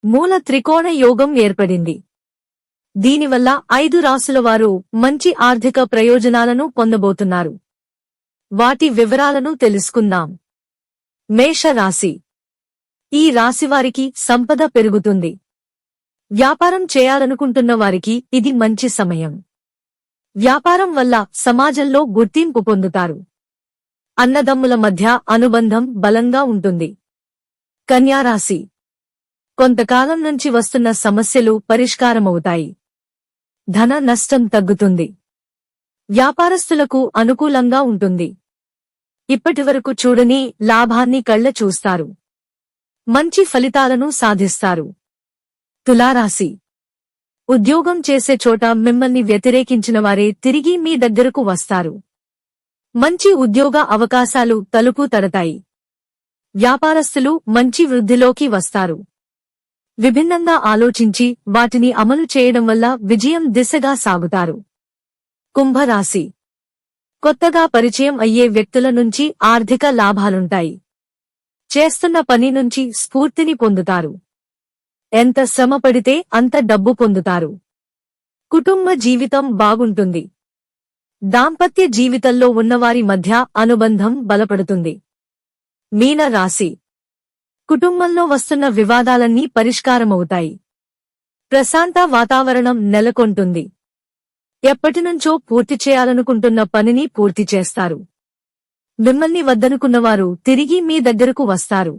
మూల త్రికోణ యోగం ఏర్పడింది. దీనివల్ల 5 రాశుల వారు మంచి ఆర్థిక ప్రయోజనాలను పొందబోతున్నారు. వాటి వివరాలను తెలుసుకుందాం. మేష రాశి. ఈ రాశివారికి సంపద పెరుగుతుంది. వ్యాపారం చేయాలనుకుంటున్న వారికి ఇది మంచి సమయం. వ్యాపారం వల్ల సమాజంలో గుర్తింపు పొందుతారు. అన్నదమ్ముల మధ్య అనుబంధం బలంగా ఉంటుంది. కన్యా రాశి. కొంతకాలం నుంచి వస్తున్న సమస్యలు పరిష్కారమవుతాయి. ధన నష్టం తగ్గుతుంది. వ్యాపారస్తులకు అనుకూలంగా ఉంటుంది. ఇప్పటివరకు చూడని లాభాన్ని కళ్ళ చూస్తారు. మంచి ఫలితాలను సాధిస్తారు. తులారాశి. ఉద్యోగం చేసే చోట మిమ్మల్ని వ్యతిరేకించిన వారే తిరిగి మీ దగ్గరకు వస్తారు. మంచి ఉద్యోగ అవకాశాలు తలుపు తడతాయి. వ్యాపారస్తులు మంచి వృద్ధిలోకి వస్తారు. విభిన్నంగా ఆలోచించి వాటిని అమలు చేయడం వల్ల విజయం దిశగా సాగుతారు. కుంభరాశి. కొత్తగా పరిచయం అయ్యే వ్యక్తుల నుంచి ఆర్థిక లాభాలుంటాయి. చేస్తున్న పని నుంచి స్ఫూర్తిని పొందుతారు. ఎంత శ్రమ పడితే అంత డబ్బు పొందుతారు. కుటుంబ జీవితం బాగుంటుంది. దాంపత్య జీవితంలో ఉన్నవారి మధ్య అనుబంధం బలపడుతుంది. మీన రాశి. కుటుంబంలో వస్తున్న వివాదాలన్నీ పరిష్కారమవుతాయి. ప్రశాంత వాతావరణం నెలకొంటుంది. ఎప్పటినుంచో పూర్తి చేయాలనుకుంటున్న పనిని పూర్తి చేస్తారు. మిమ్మల్ని వద్దనుకున్నవారు తిరిగి మీ దగ్గరకు వస్తారు.